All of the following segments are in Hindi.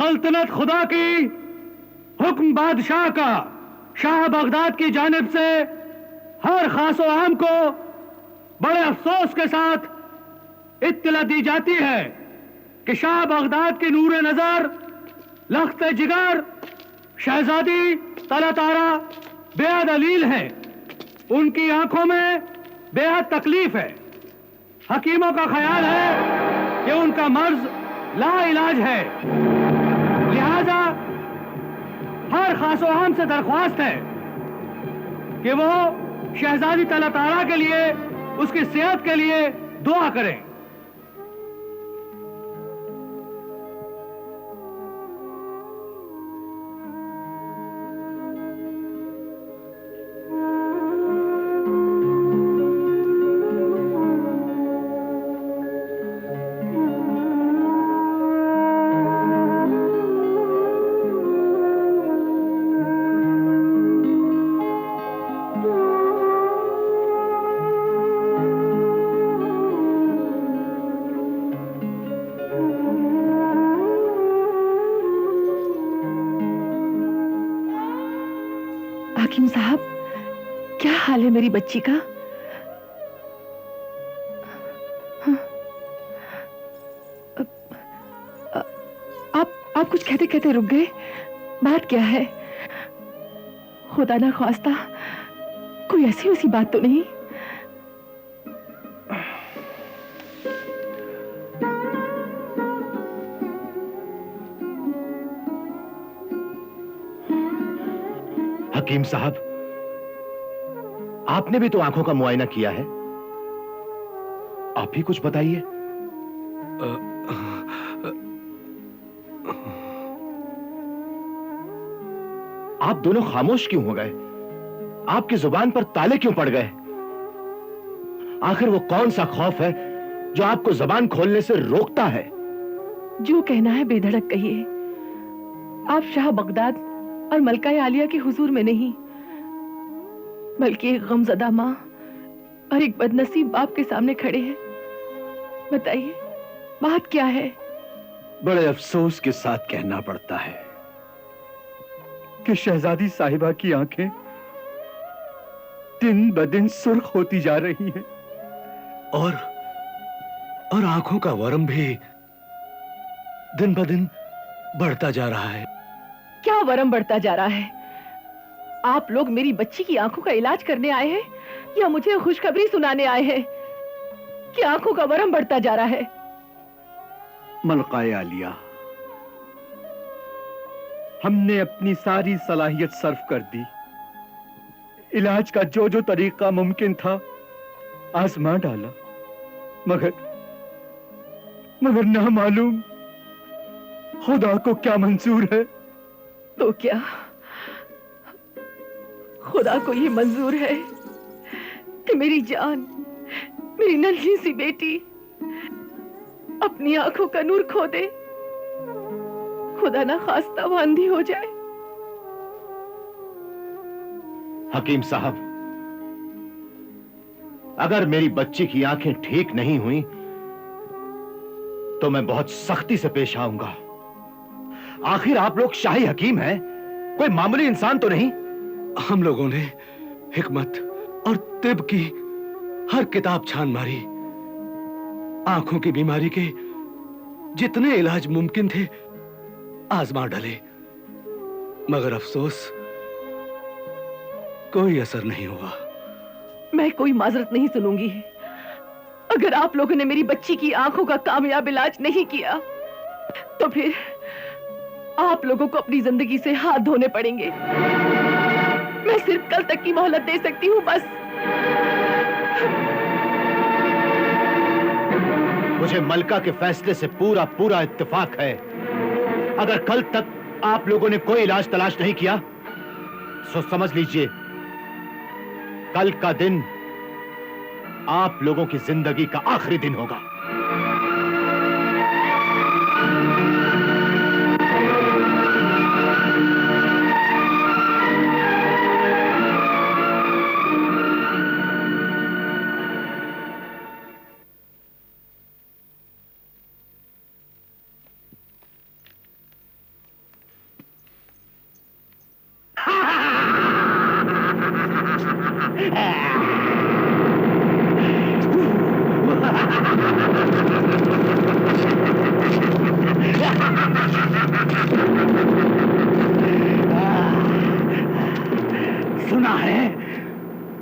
सल्तनत खुदा की, हुक्म बादशाह का, शाह बगदाद की जानिब से हर खासो आम को बड़े अफसोस के साथ इत्तला दी जाती है कि शाह बगदाद की नूर नजर, लख्त जिगर शहजादी तलतारा बेहद अलील है। उनकी आंखों में बेहद तकलीफ है। हकीमों का ख्याल है कि उनका मर्ज लाइलाज है। लिहाजा हर खासो आम से दरख्वास्त है कि वो शहजादी तलतारा के लिए, उसकी सेहत के लिए दुआ करें। हाकिम साहब, क्या हाल है मेरी बच्ची का? हाँ। आप कुछ कहते कहते रुक गए। बात क्या है? खुदा ना ख्वास्ता कोई ऐसी वैसी बात तो नहीं? हकीम साहब, आपने भी तो आंखों का मुआयना किया है, आप भी कुछ बताइए। आप दोनों खामोश क्यों हो गए? आपकी जुबान पर ताले क्यों पड़ गए? आखिर वो कौन सा खौफ है जो आपको जबान खोलने से रोकता है? जो कहना है बेधड़क कहिए। आप शाह बगदाद और मलका आलिया के हुजूर में नहीं, बल्कि एक गमजदा माँ और एक बदनसीब बाप के सामने खड़े हैं। बताइए, बात क्या है? बड़े अफसोस के साथ कहना पड़ता है कि शहजादी साहिबा की आंखें दिन ब दिन सुर्ख होती जा रही हैं और आंखों का वरम भी दिन ब दिन बढ़ता जा रहा है। क्या वरम बढ़ता जा रहा है? आप लोग मेरी बच्ची की आंखों का इलाज करने आए हैं या मुझे खुशखबरी सुनाने आए हैं कि आंखों का वरम बढ़ता जा रहा है? मलकाए आलिया, हमने अपनी सारी सलाहियत सर्फ कर दी। इलाज का जो जो तरीका मुमकिन था आजमा डाला, मगर ना मालूम खुदा को क्या मंजूर है। तो क्या खुदा को ये मंजूर है कि मेरी जान, मेरी नन्ही सी बेटी अपनी आंखों का नूर खो दे, खुदा ना खास्ता वो अंधी हो जाए? हकीम साहब, अगर मेरी बच्ची की आंखें ठीक नहीं हुई तो मैं बहुत सख्ती से पेश आऊंगा। आखिर आप लोग शाही हकीम हैं, कोई मामूली इंसान तो नहीं। हम लोगों ने हिकमत और तिब की हर किताब छान मारी, आंखों की बीमारी के जितने इलाज मुमकिन थे आजमा डाले, मगर अफसोस कोई असर नहीं हुआ। मैं कोई माजरत नहीं सुनूंगी। अगर आप लोगों ने मेरी बच्ची की आंखों का कामयाब इलाज नहीं किया तो फिर आप लोगों को अपनी जिंदगी से हाथ धोने पड़ेंगे। मैं सिर्फ कल तक की मोहलत दे सकती हूँ, बस। मुझे मलका के फैसले से पूरा पूरा इत्तेफाक है। अगर कल तक आप लोगों ने कोई इलाज तलाश नहीं किया तो समझ लीजिए कल का दिन आप लोगों की जिंदगी का आखिरी दिन होगा।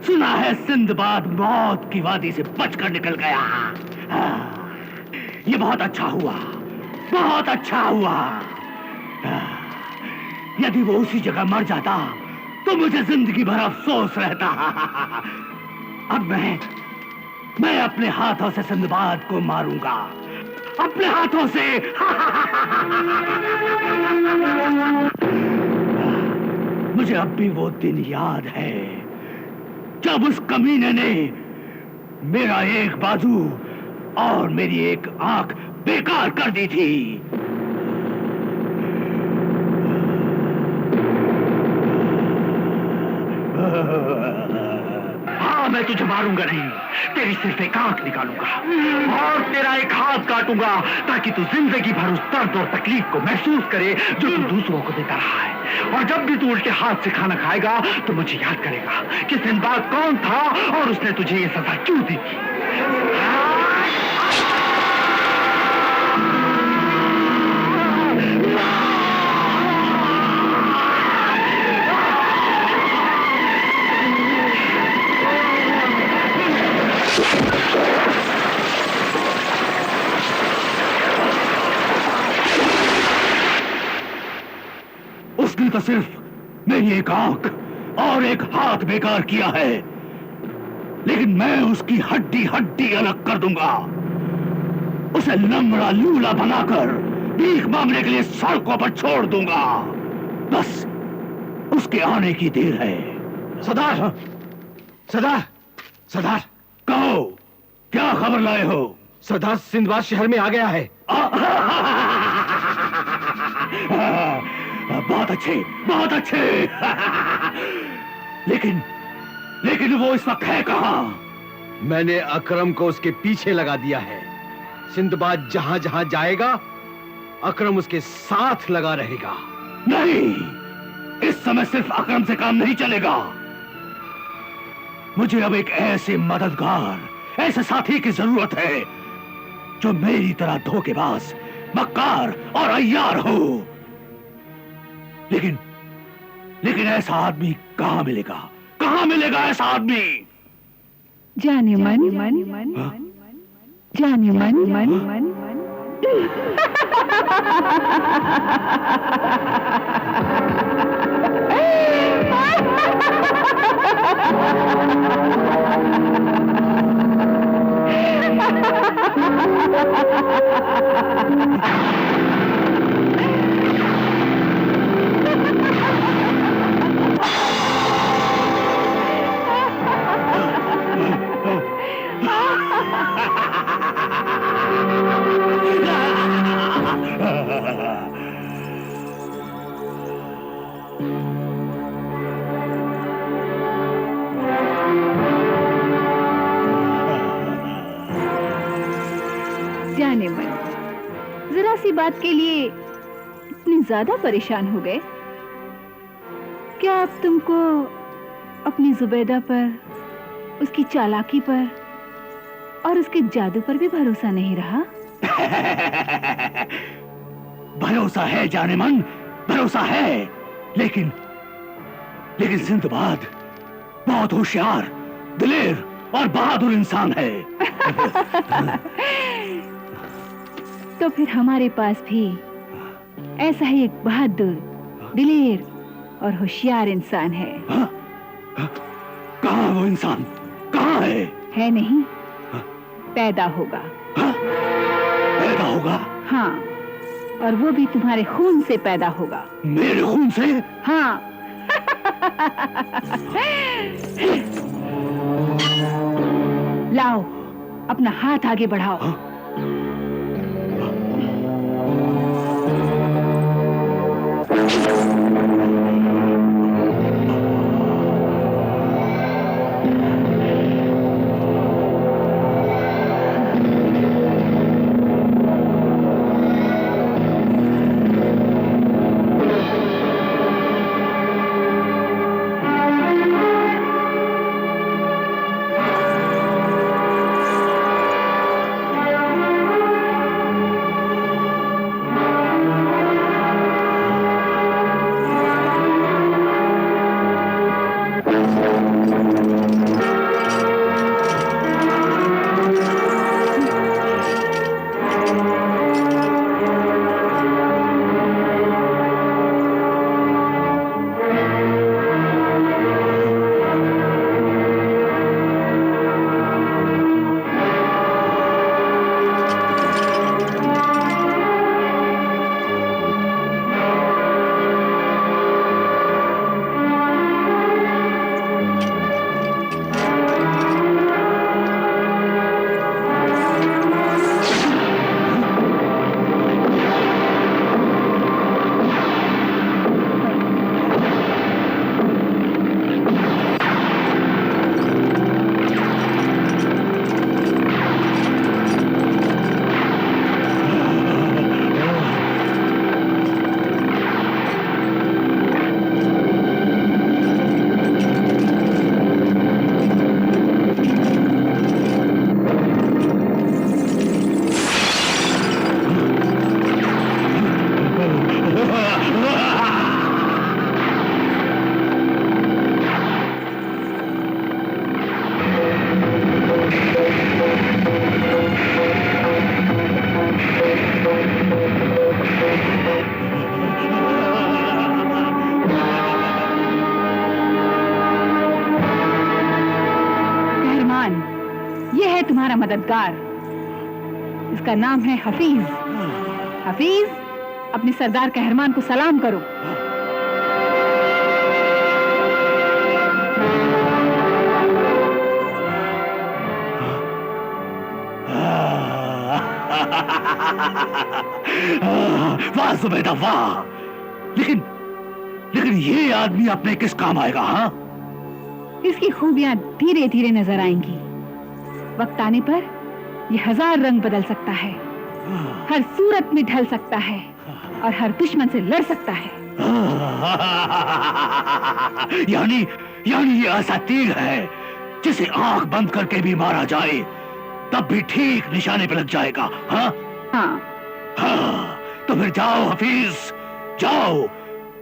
सुना है सिंदबाद मौत की वादी से बचकर निकल गया। ये बहुत अच्छा हुआ, बहुत अच्छा हुआ। यदि वो उसी जगह मर जाता तो मुझे जिंदगी भर अफसोस रहता। अब मैं अपने हाथों से सिंदबाद को मारूंगा, अपने हाथों से। मुझे अब भी वो दिन याद है जब उस कमीने ने मेरा एक बाजू और मेरी एक आंख बेकार कर दी थी। हाँ, मैं तुझे मारूंगा नहीं, तेरी सिर्फ एक आंख निकालूंगा और तेरा एक हाथ काटूंगा ताकि तू जिंदगी भर उस दर्द और तकलीफ को महसूस करे जो तू दूसरों को देता रहा है। और जब भी तू उल्टे हाथ से खाना खाएगा तो मुझे याद करेगा कि सिंदबाद कौन था और उसने तुझे ये सजा क्यों दी थी। उसने तो सिर्फ मेरी एक आंख और एक हाथ बेकार किया है, लेकिन मैं उसकी हड्डी हड्डी अलग कर दूंगा। उसे लंगड़ा लूला बनाकर भीख मांगने के लिए सड़कों पर छोड़ दूंगा। बस उसके आने की देर है। सरदार, सरदार, सरदार, कहो, क्या खबर लाए हो? सरदार सिंदबाद शहर में आ गया है। बहुत अच्छे, बहुत अच्छे। लेकिन वो इस वक्त है कहां? मैंने अकरम को उसके पीछे लगा दिया है। सिंदबाद जहां जहां जाएगा अकरम उसके साथ लगा रहेगा। नहीं, इस समय सिर्फ अकरम से काम नहीं चलेगा। मुझे अब एक ऐसे मददगार, ऐसे साथी की जरूरत है जो मेरी तरह धोखेबाज, मक्कार और अय्यार हो। लेकिन ऐसा आदमी कहां मिलेगा? कहां मिलेगा ऐसा आदमी? जाने मन, जाने मन। जाने मन, जरा सी बात के लिए इतनी ज्यादा परेशान हो गए? क्या अब तुमको अपनी जुबैदा पर, उसकी चालाकी पर और उसके जादू पर भी भरोसा नहीं रहा? भरोसा है जाने मन, भरोसा है, लेकिन सिंदबाद बहुत होशियार, दिलेर और बहादुर इंसान है। तो फिर हमारे पास भी ऐसा ही एक बहादुर, दिलेर और होशियार इंसान है। कहाँ वो इंसान? कहाँ है? है नहीं, पैदा होगा। पैदा होगा? हाँ, और वो भी तुम्हारे खून से पैदा होगा। मेरे खून से? हाँ। लाओ, अपना हाथ आगे बढ़ाओ। हाँ? मददगार। इसका नाम है हफीज। हफीज, अपने सरदार कहरमान को सलाम करो। वाह जुबैदा वाह, लेकिन ये आदमी अपने किस काम आएगा? हाँ, इसकी खूबियां धीरे धीरे नजर आएंगी। वक्त आने पर ये 1000 रंग बदल सकता है, हर सूरत में ढल सकता है और हर दुश्मन से लड़ सकता है। यानी ये ऐसा तीर है जिसे आंख बंद करके भी मारा जाए तब भी ठीक निशाने पे लग जाएगा। हाँ हाँ, तो फिर जाओ हफीज, जाओ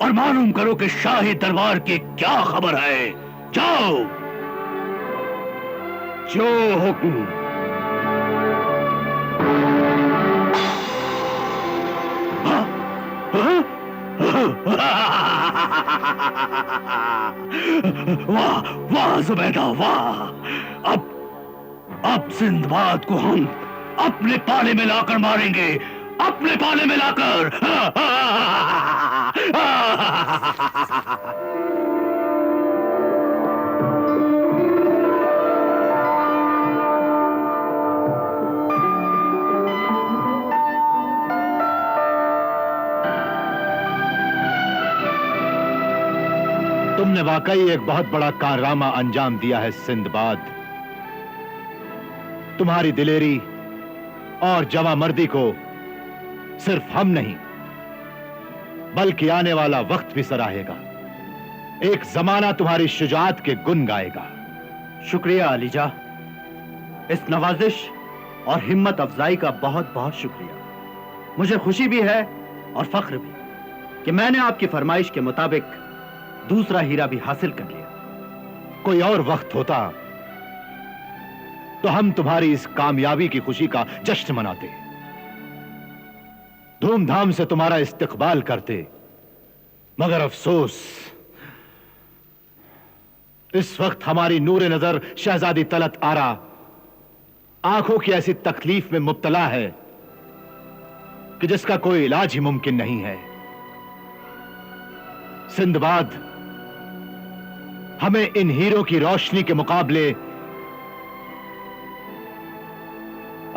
और मालूम करो कि शाही दरबार की क्या खबर है। जाओ। जो हुक्म। वाह वाह जुबैदा वाह, अब सिंदबाद को हम अपने पाले में लाकर मारेंगे, अपने पाले में लाकर। तुमने वाकई एक बहुत बड़ा कारनामा अंजाम दिया है सिंदबाद। तुम्हारी दिलेरी और जवामर्दी को सिर्फ हम नहीं बल्कि आने वाला वक्त भी सराहेगा। एक जमाना तुम्हारी शुजाअत के गुन गाएगा। शुक्रिया अलीजा, इस नवाजिश और हिम्मत अफजाई का बहुत बहुत शुक्रिया। मुझे खुशी भी है और फख्र भी कि मैंने आपकी फरमाइश के मुताबिक दूसरा हीरा भी हासिल कर लिया। कोई और वक्त होता तो हम तुम्हारी इस कामयाबी की खुशी का जश्न मनाते, धूमधाम से तुम्हारा इस्तकबाल करते, मगर अफसोस इस वक्त हमारी नूर नजर शहजादी तलत आरा आंखों की ऐसी तकलीफ में मुब्तला है कि जिसका कोई इलाज ही मुमकिन नहीं है। सिंदबाद, हमें इन हीरों की रोशनी के मुकाबले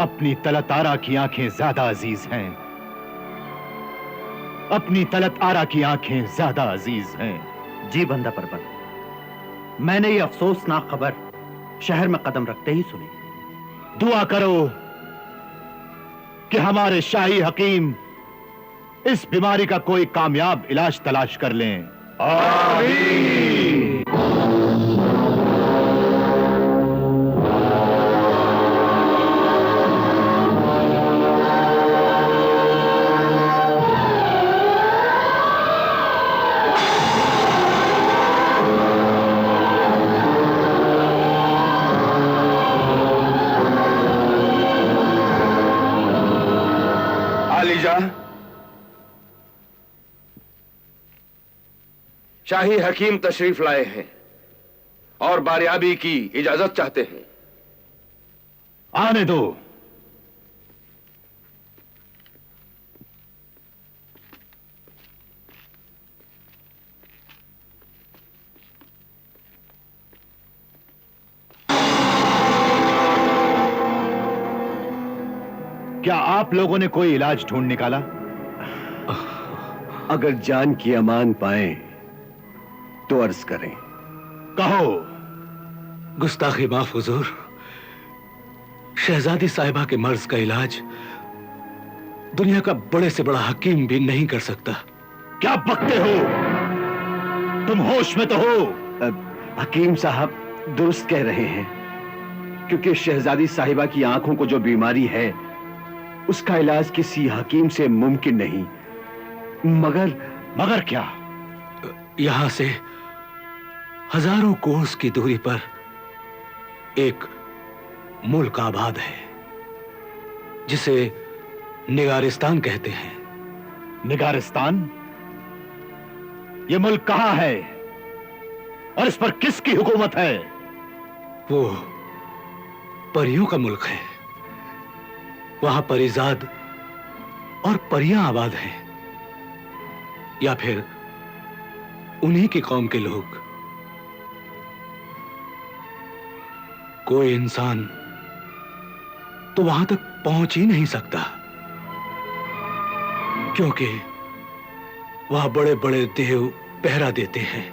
अपनी तलत आरा की आंखें ज्यादा अजीज हैं। अपनी तलत आरा की आंखें ज्यादा अजीज हैं। जी बंदा परवर, मैंने ये अफसोसनाक खबर शहर में कदम रखते ही सुनी। दुआ करो कि हमारे शाही हकीम इस बीमारी का कोई कामयाब इलाज तलाश कर लें। आमीन। शाही हकीम तशरीफ लाए हैं और बारियाबी की इजाजत चाहते हैं। आने दो। क्या आप लोगों ने कोई इलाज ढूंढ निकाला? अगर जान की अमान पाएं तो अर्ज करें। कहो। गुस्ताखी माफ हुजूर, शहजादी साहिबा के मर्ज का इलाज दुनिया का बड़े से बड़ा हकीम भी नहीं कर सकता। क्या बकते हो? तुम होश में तो हो? हकीम साहब दुरुस्त कह रहे हैं, क्योंकि शहजादी साहिबा की आंखों को जो बीमारी है उसका इलाज किसी हकीम से मुमकिन नहीं। मगर क्या? यहां से हजारों कोस की दूरी पर एक मुल्क आबाद है जिसे निगारिस्तान कहते हैं। निगारिस्तान? यह मुल्क कहां है और इस पर किसकी हुकूमत है? वो परियों का मुल्क है। वहां परिजाद और परियां आबाद हैं, या फिर उन्हीं की कौम के लोग। कोई इंसान तो वहां तक पहुंच ही नहीं सकता, क्योंकि वहां बड़े बड़े देव पहरा देते हैं।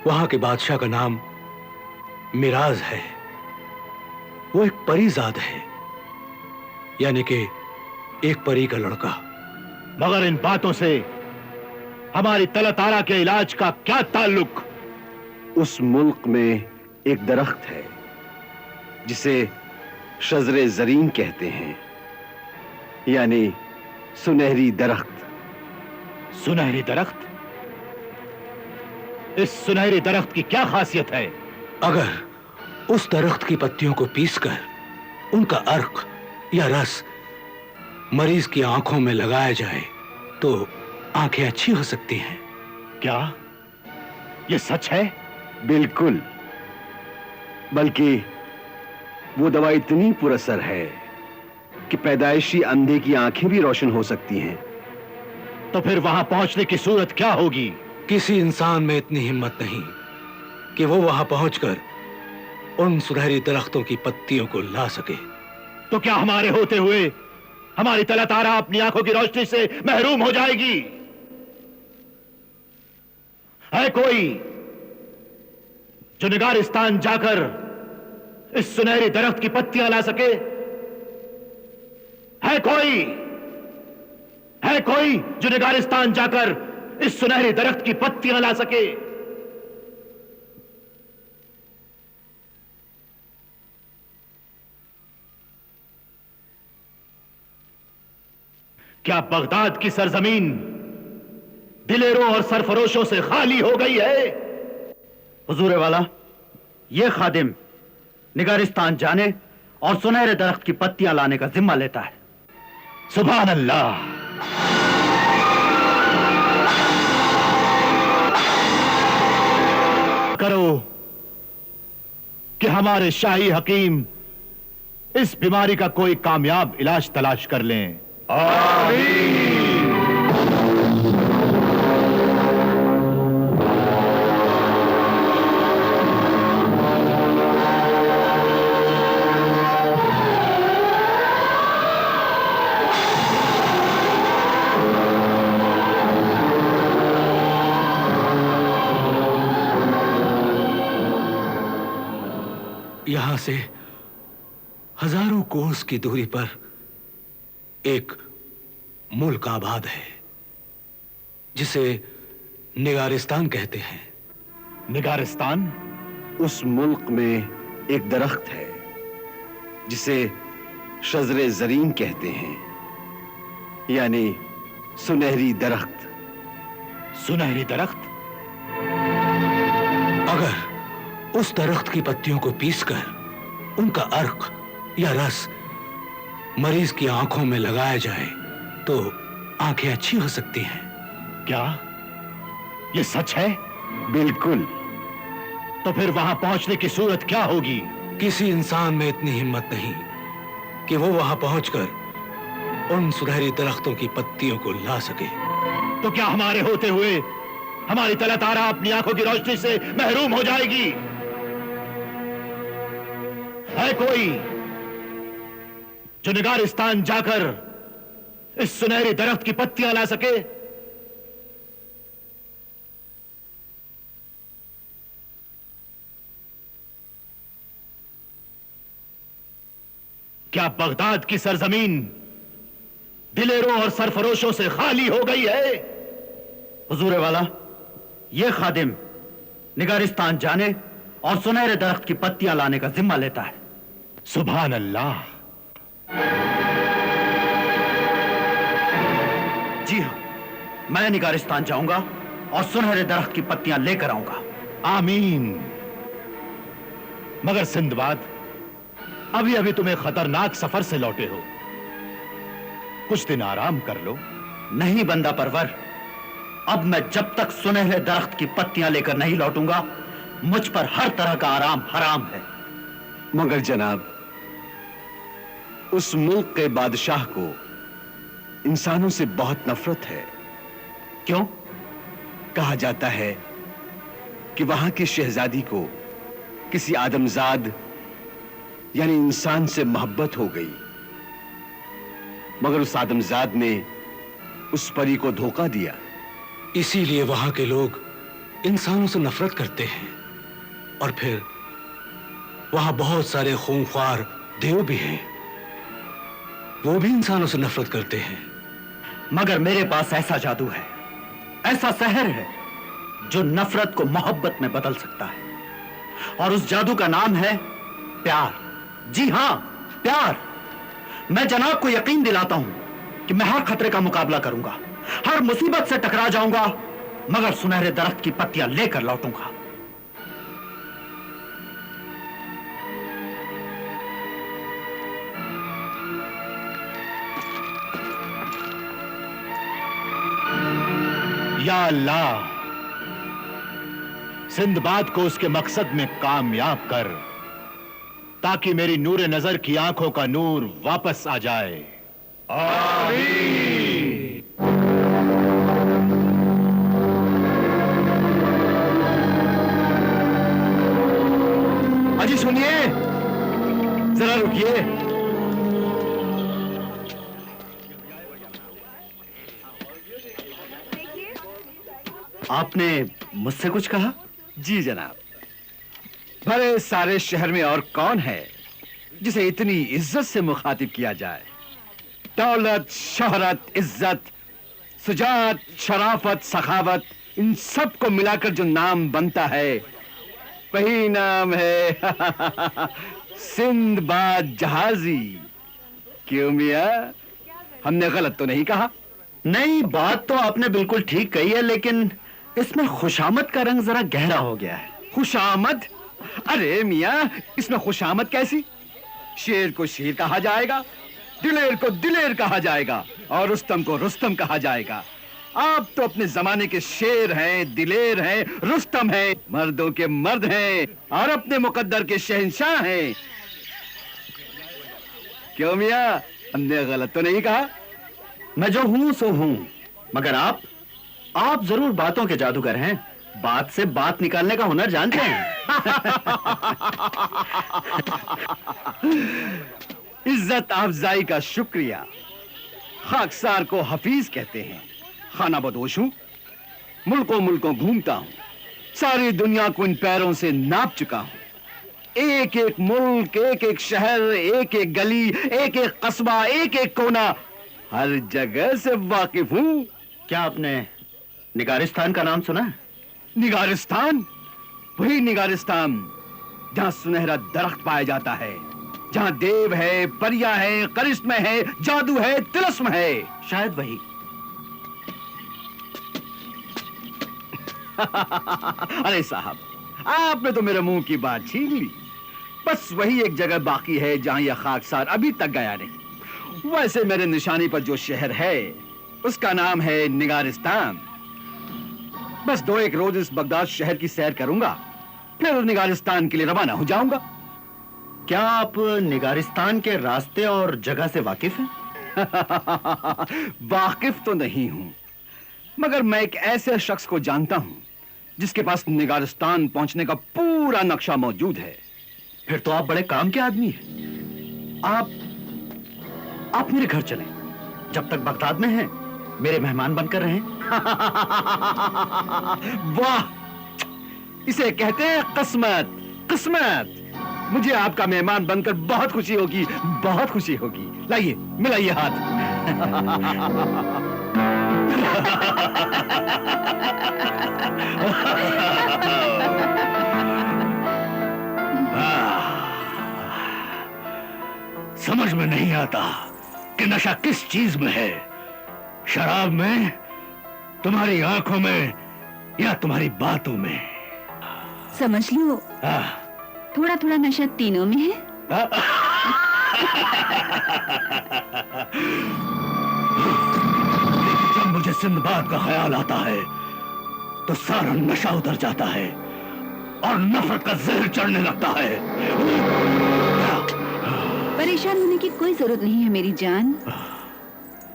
वहां के बादशाह का नाम मिराज है। वो एक परीजाद है, यानी कि एक परी का लड़का। मगर इन बातों से हमारी तलतारा के इलाज का क्या ताल्लुक? उस मुल्क में एक दरख्त है जिसे शजरे जरीन कहते हैं, यानी सुनहरी दरख्त। सुनहरी दरख्त? इस सुनहरी दरख्त की क्या खासियत है? अगर उस दरख्त की पत्तियों को पीसकर उनका अर्क या रस मरीज की आंखों में लगाया जाए तो आंखें अच्छी हो सकती हैं। क्या यह सच है? बिल्कुल, बल्कि वो दवा इतनी पुरअसर है कि पैदाइशी अंधे की आंखें भी रोशन हो सकती हैं। तो फिर वहां पहुंचने की सूरत क्या होगी? किसी इंसान में इतनी हिम्मत नहीं कि वो वहां पहुंचकर उन सुनहरी दरख्तों की पत्तियों को ला सके। तो क्या हमारे होते हुए हमारी तलतारा अपनी आंखों की रोशनी से महरूम हो जाएगी? है कोई जो निगारिस्तान जाकर इस सुनहरी दरख्त की पत्तियां ला सके? है कोई जो निगारिस्तान जाकर इस सुनहरी दरख्त की पत्तियां ला सके? क्या बगदाद की सरजमीन दिलेरों और सरफरोशों से खाली हो गई है? हुजूर वाला, यह खादिम निगारिस्तान जाने और सुनहरे दरख्त की पत्तियां लाने का जिम्मा लेता है। सुभान अल्लाह। करो कि हमारे शाही हकीम इस बीमारी का कोई कामयाब इलाज तलाश कर लें। आमीन। यहां से हजारों कोस की दूरी पर एक मुल्क आबाद है जिसे निगारिस्तान कहते हैं। निगारिस्तान? उस मुल्क में एक दरख्त है जिसे शजरे जरीन कहते हैं, यानी सुनहरी दरख्त। सुनहरी दरख्त? अगर उस दरख्त की पत्तियों को पीसकर उनका अर्क या रस मरीज की आंखों में लगाया जाए तो आंखें अच्छी हो सकती हैं। क्या यह सच है? बिल्कुल। तो फिर वहां पहुंचने की सूरत क्या होगी? किसी इंसान में इतनी हिम्मत नहीं कि वो वहां पहुंचकर उन सुनहरी दरख्तों की पत्तियों को ला सके। तो क्या हमारे होते हुए हमारी तलतारा अपनी आंखों की रोशनी से महरूम हो जाएगी? है कोई जो निगारिस्तान जाकर इस सुनहरी दरख्त की पत्तियां ला सके? क्या बगदाद की सरजमीन दिलेरों और सरफरोशों से खाली हो गई है? हुजूर वाला, यह खादिम निगारिस्तान जाने और सुनहरे दरख्त की पत्तियां लाने का जिम्मा लेता है। सुभान अल्लाह। जी हां, मैं निगारिस्तान जाऊंगा और सुनहरे दरख्त की पत्तियां लेकर आऊंगा। आमीन। मगर सिंदबाद, अभी अभी तुम एक खतरनाक सफर से लौटे हो, कुछ दिन आराम कर लो। नहीं बंदा परवर, अब मैं जब तक सुनहरे दरख्त की पत्तियां लेकर नहीं लौटूंगा मुझ पर हर तरह का आराम हराम है। मगर जनाब, उस मुल्क के बादशाह को इंसानों से बहुत नफरत है। क्यों? कहा जाता है कि वहां की शहजादी को किसी आदमजाद यानी इंसान से मोहब्बत हो गई, मगर उस आदमजाद ने उस परी को धोखा दिया। इसीलिए वहां के लोग इंसानों से नफरत करते हैं। और फिर वहां बहुत सारे खूंखार देव भी हैं, वो भी इंसानों से नफरत करते हैं। मगर मेरे पास ऐसा जादू है, ऐसा सहर है जो नफरत को मोहब्बत में बदल सकता है, और उस जादू का नाम है प्यार। जी हां, प्यार। मैं जनाब को यकीन दिलाता हूं कि मैं हर खतरे का मुकाबला करूंगा, हर मुसीबत से टकरा जाऊंगा, मगर सुनहरे दरख्त की पत्तियां लेकर लौटूंगा। या अल्लाह, सिंदबाद को उसके मकसद में कामयाब कर, ताकि मेरी नूर नजर की आंखों का नूर वापस आ जाए। आमीन। अजी सुनिए, जरा रुकिए। आपने मुझसे कुछ कहा? जी जनाब। भरे सारे शहर में और कौन है जिसे इतनी इज्जत से मुखातिब किया जाए। दौलत, शोहरत, इज्जत, सुजात, शराफत, सखावत, इन सब को मिलाकर जो नाम बनता है वही नाम है सिंदबाद जहाजी। क्यों मियां, हमने गलत तो नहीं कहा? नहीं, बात तो आपने बिल्कुल ठीक कही है, लेकिन इसमें खुशामद का रंग जरा गहरा हो गया है। खुशामद? अरे मियां, इसमें खुशामद कैसी? शेर को शेर कहा जाएगा, दिलेर को दिलेर कहा जाएगा, और रुस्तम को रुस्तम कहा जाएगा। आप तो अपने जमाने के शेर हैं, दिलेर हैं, रुस्तम हैं, मर्दों के मर्द हैं, और अपने मुकद्दर के शहंशाह हैं। क्यों मियां, हमने गलत तो नहीं कहा? मैं जो हूं सो हूं, मगर आप जरूर बातों के जादूगर हैं, बात से बात निकालने का हुनर जानते हैं। इज्जत अफजाई का शुक्रिया। खाकसार को हफीज कहते हैं। खाना बदोश हूं, मुल्कों मुल्कों घूमता हूं, सारी दुनिया को इन पैरों से नाप चुका हूं। एक एक मुल्क, एक एक शहर, एक एक गली, एक एक कस्बा, एक एक कोना, हर जगह से वाकिफ हूं। क्या आपने निगारिस्तान का नाम सुना है? निगारिस्तान? वही निगारिस्तान जहां सुनहरा दरख्त पाया जाता है, जहां देव है, परियां है, करिश्मे है, जादू है, तिलस्म है। शायद वही। अरे साहब, आपने तो मेरे मुंह की बात छीन ली। बस वही एक जगह बाकी है जहां यह खाकसार अभी तक गया नहीं। वैसे मेरे निशानी पर जो शहर है उसका नाम है निगारिस्तान। बस 2-1 रोज इस बगदाद शहर की सैर करूंगा, फिर निगारिस्तान के लिए रवाना हो जाऊंगा। क्या आप निगारिस्तान के रास्ते और जगह से वाकिफ हैं? वाकिफ तो नहीं हूं, मगर मैं एक ऐसे शख्स को जानता हूं जिसके पास निगारिस्तान पहुंचने का पूरा नक्शा मौजूद है। फिर तो आप बड़े काम के आदमी हैं। आप मेरे घर चलें। जब तक बगदाद में हैं, मेरे मेहमान बनकर रहें। वाह, इसे कहते हैं किस्मत। किस्मत। मुझे आपका मेहमान बनकर बहुत खुशी होगी, बहुत खुशी होगी। लाइए, मिलाइए हाथ। समझ में नहीं आता कि नशा किस चीज में है, शराब में, तुम्हारी आंखों में, या तुम्हारी बातों में। समझ लो, थोड़ा थोड़ा नशा तीनों में है। जब मुझे सिंदबाद का ख्याल आता है तो सारा नशा उतर जाता है और नफरत का जहर चढ़ने लगता है। पर परेशान होने की कोई जरूरत नहीं है मेरी जान।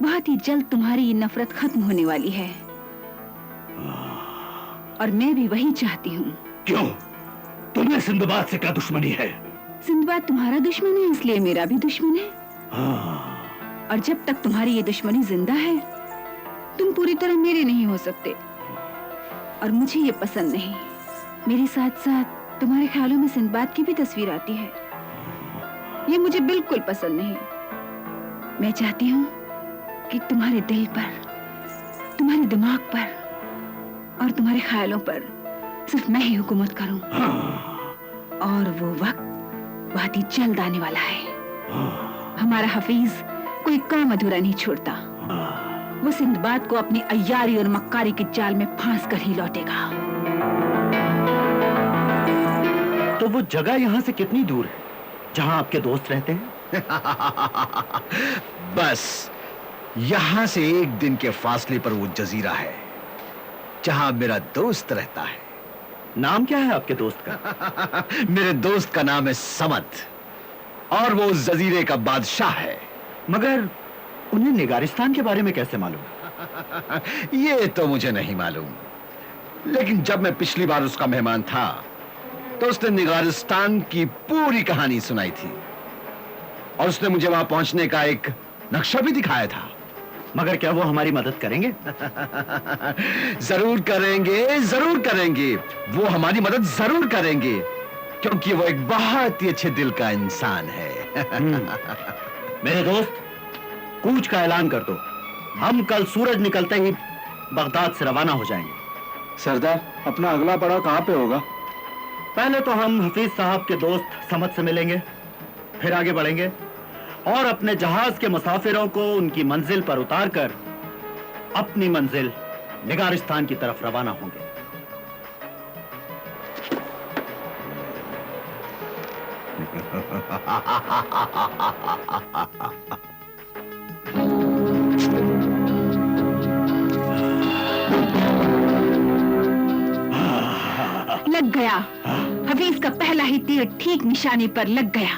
बहुत ही जल्द तुम्हारी ये नफरत खत्म होने वाली है और मैं भी वही चाहती हूँ। क्यों? तुम्हें सिंदबाद से क्या दुश्मनी है? सिंदबाद तुम्हारा दुश्मन है, इसलिए मेरा भी दुश्मन है। और जब तक तुम्हारी ये दुश्मनी जिंदा है, तुम पूरी तरह मेरे नहीं हो सकते और मुझे ये पसंद नहीं। मेरे साथ साथ तुम्हारे ख्यालों में सिंदबाद की भी तस्वीर आती है, ये मुझे बिल्कुल पसंद नहीं। मैं चाहती हूँ कि तुम्हारे दिल पर, तुम्हारे दिमाग पर और तुम्हारे ख्यालों पर सिर्फ मैं ही हुकूमत करूं। और वो वक्त बहुत ही जल्द आने वाला है। हमारा हफीज कोई काम अधूरा नहीं छोड़ता। वो सिंदबाद को अपनी अय्यारी और मक्कारी के जाल में फांस कर ही लौटेगा। तो वो जगह यहां से कितनी दूर है जहां आपके दोस्त रहते हैं? बस यहां से एक दिन के फासले पर वो जजीरा है जहां मेरा दोस्त रहता है। नाम क्या है आपके दोस्त का? मेरे दोस्त का नाम है समद और वो उस जजीरे का बादशाह है। मगर उन्हें निगारिस्तान के बारे में कैसे मालूम? ये तो मुझे नहीं मालूम, लेकिन जब मैं पिछली बार उसका मेहमान था तो उसने निगारिस्तान की पूरी कहानी सुनाई थी और उसने मुझे वहां पहुंचने का एक नक्शा भी दिखाया था। मगर क्या वो हमारी मदद करेंगे? जरूर करेंगे, जरूर करेंगे। वो हमारी मदद जरूर करेंगे क्योंकि वो एक बहुत ही अच्छे दिल का इंसान है। मेरे दोस्त, कूच का ऐलान कर दो। हम कल सूरज निकलते ही बगदाद से रवाना हो जाएंगे। सरदार, अपना अगला पड़ाव कहाँ पे होगा? पहले तो हम हफीज साहब के दोस्त समद से मिलेंगे, फिर आगे बढ़ेंगे और अपने जहाज के मुसाफिरों को उनकी मंजिल पर उतारकर अपनी मंजिल निगारिस्तान की तरफ रवाना होंगे। लग गया। हफीज का पहला ही तीर ठीक निशाने पर लग गया।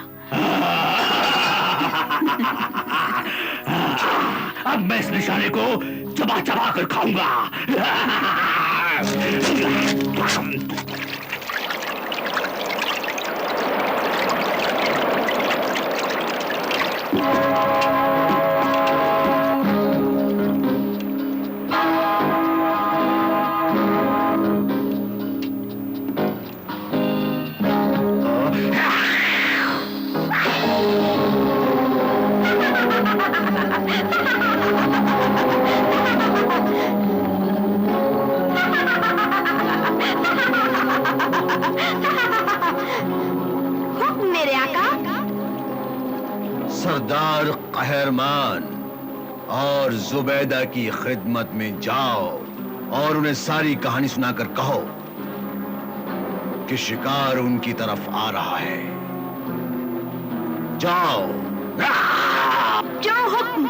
अब मैं इस निशाने को चबा चबा कर खाऊंगा। सरदार कहरमान और जुबैदा की खिदमत में जाओ और उन्हें सारी कहानी सुनाकर कहो कि शिकार उनकी तरफ आ रहा है। जाओ। जो हुक्म।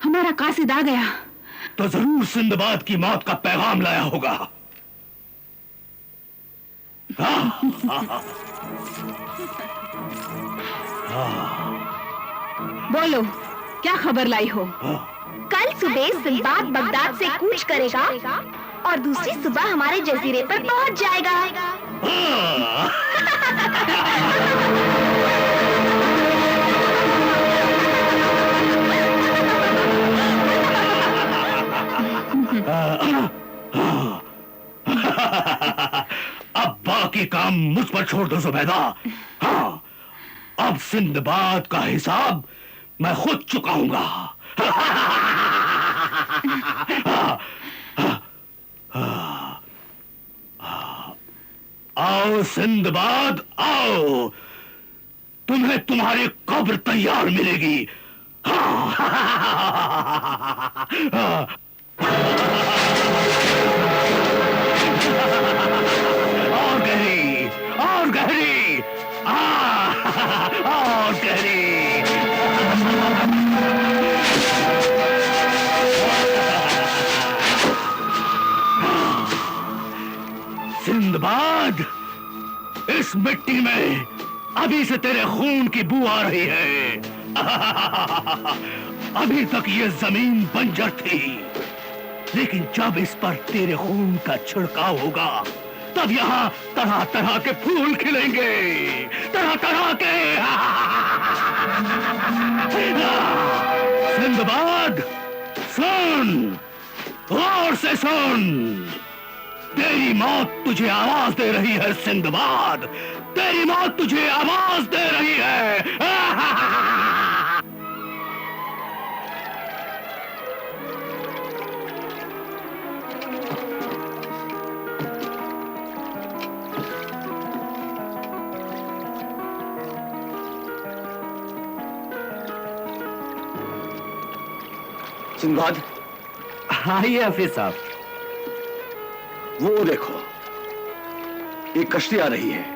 हमारा कासिद आ गया। तो जरूर सिंदबाद की मौत का पैगाम लाया होगा। बोलो, क्या खबर लाई हो? कल सुबह सिंदबाद बगदाद से कूच करेगा और दूसरी सुबह हमारे जजीरे पर पहुंच जाएगा। अब बाकी काम मुझ पर छोड़ दो जुबैदा। हाँ, अब सिंदबाद का हिसाब मैं खुद चुकाऊंगा। आओ सिंदबाद आओ, तुम्हें तुम्हारी कब्र तैयार मिलेगी। और गहरी, और गहरी, और गहरी। सिंदबाद, इस मिट्टी में अभी से तेरे खून की बू आ रही है। अभी तक ये जमीन बंजर थी, लेकिन जब इस पर तेरे खून का छिड़काव होगा, तब यहाँ तरह तरह के फूल खिलेंगे, तरह तरह के। सिंदबाद सुन, गौर से सुन, तेरी मौत तुझे आवाज दे रही है। सिंदबाद, तेरी मौत तुझे आवाज दे रही है। सिंदबाद, आइए हफीज साहब। वो देखो, एक कश्ती आ रही है।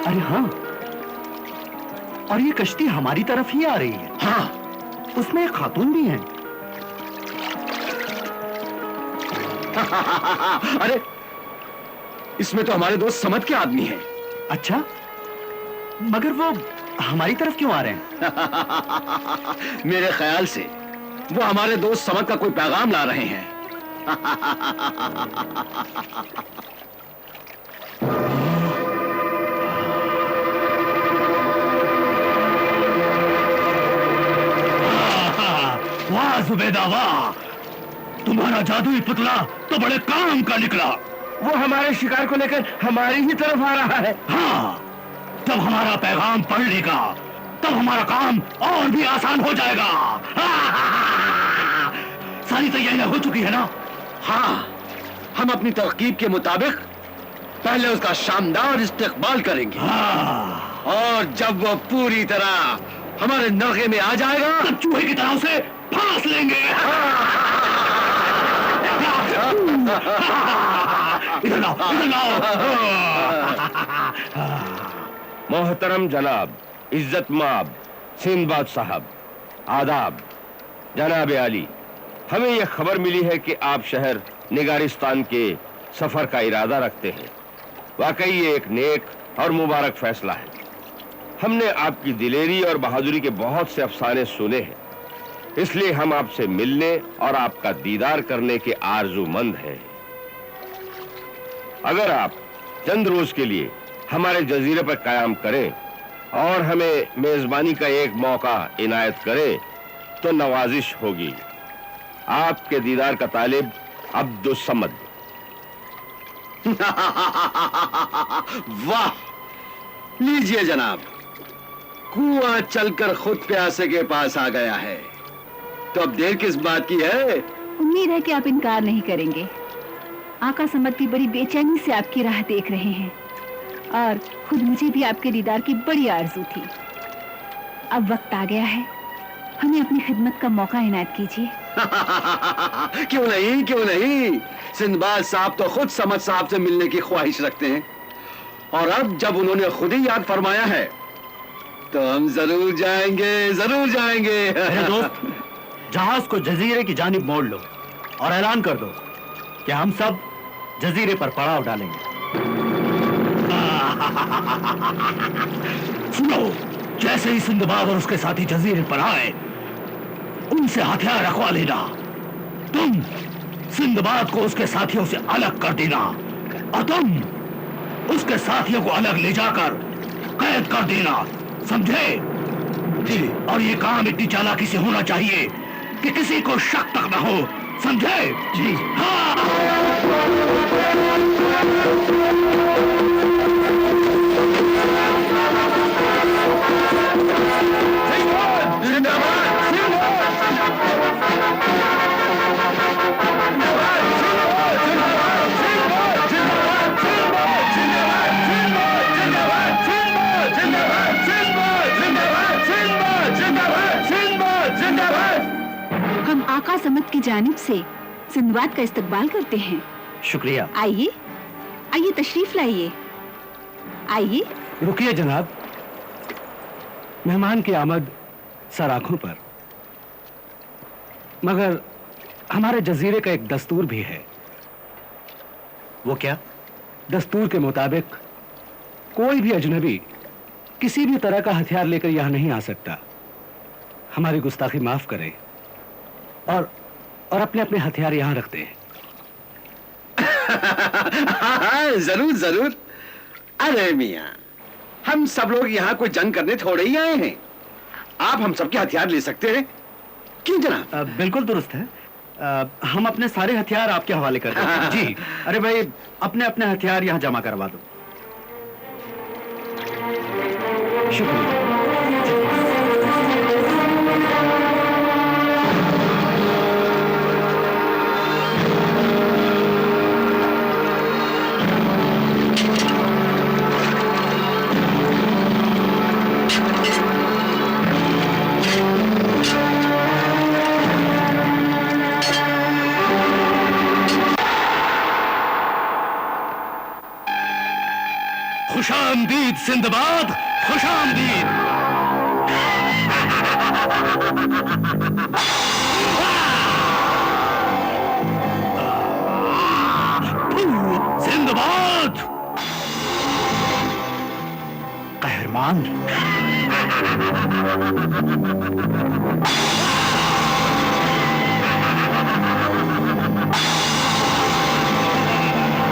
अरे हाँ, और ये कश्ती हमारी तरफ ही आ रही है। हाँ, उसमें एक खातून भी है। अरे, इसमें तो हमारे दोस्त समद के आदमी हैं। अच्छा, मगर वो हमारी तरफ क्यों आ रहे हैं? मेरे ख्याल से वो हमारे दोस्त समद का कोई पैगाम ला रहे हैं। वाह जुबैदा वाह, तुम्हारा जादुई पुतला तो बड़े काम का निकला। वो हमारे शिकार को लेकर हमारी ही तरफ आ रहा है। हाँ, जब हमारा पैगाम पढ़ लेगा, तब हमारा काम और भी आसान हो जाएगा। सारी तैयारियां हो चुकी है ना? हाँ, हम अपनी तरकीब के मुताबिक पहले उसका शानदार इस्तेकबाल करेंगे। हाँ। और जब वो पूरी तरह हमारे नरगे में आ जाएगा, तब चूहे की तरह उसे फांस लेंगे। इधर लाओ, इधर लाओ। मोहतरम जनाब, इज्जत माब सिंदबाद साहब, आदाब। जनाब आली, हमें यह खबर मिली है कि आप शहर निगारिस्तान के सफर का इरादा रखते हैं। वाकई ये एक नेक और मुबारक फैसला है। हमने आपकी दिलेरी और बहादुरी के बहुत से अफसाने सुने हैं, इसलिए हम आपसे मिलने और आपका दीदार करने के आरजूमंद हैं। अगर आप चंद रोज के लिए हमारे जजीरे पर कयाम करें और हमें मेजबानी का एक मौका इनायत करें, तो नवाजिश होगी। आपके दीदार का तालिब अब्दुस समद। वाह, लीजिए जनाब, कुआं चलकर खुद प्यासे के पास आ गया है, तो अब देर किस बात की है? उम्मीद है कि आप इनकार नहीं करेंगे। आका समद भी बड़ी बेचैनी से आपकी राह देख रहे हैं और खुद मुझे भी आपके दीदार की बड़ी आरजू थी। अब वक्त आ गया है, हमें अपनी खिदमत का मौका इनायत कीजिए। क्यों नहीं, क्यों नहीं। सिंदबाद साहब तो खुद समद साहब से मिलने की ख्वाहिश रखते हैं, और अब जब उन्होंने खुद ही याद फरमाया है, तो हम जरूर जाएंगे, जरूर जाएंगे। मेरे दोस्त, जहाज को जजीरे की जानिब मोड़ लो और ऐलान कर दो कि हम सब जजीरे पर पड़ाव डालेंगे। सुनो, जैसे ही सिंदबाद और उसके साथी जजीरे पर आए, उनसे हथियार रखवा लेना। तुम सिंदबाद को उसके साथियों से अलग कर देना और तुम उसके साथियों को अलग ले जाकर कैद कर देना, समझे? जी। और ये काम इतनी चालाकी से होना चाहिए कि किसी को शक तक न हो, समझे? जी हम आका समत की जानिब से सिंदबाद का इस्तकबाल करते हैं। शुक्रिया। आइए आइए, तशरीफ लाइए, आइए। रुकिए जनाब, मेहमान की आमद सर आंखों पर, मगर हमारे जजीरे का एक दस्तूर भी है। वो क्या? दस्तूर के मुताबिक कोई भी अजनबी किसी भी तरह का हथियार लेकर यहां नहीं आ सकता। हमारी गुस्ताखी माफ करें और अपने अपने हथियार यहां रखते हैं। हाँ, जरूर जरूर। अरे मियां, हम सब लोग यहाँ कोई जंग करने थोड़े ही आए हैं। आप हम सबके हथियार ले सकते हैं, क्यों जनाब? बिल्कुल दुरुस्त है। हम अपने सारे हथियार आपके हवाले कर देते हैं। जी। अरे भाई, अपने अपने हथियार यहाँ जमा करवा दो। शुक्रिया। खुशामदीद सिंदबाद, खुशामदीद। सिंदबाद कहरमान।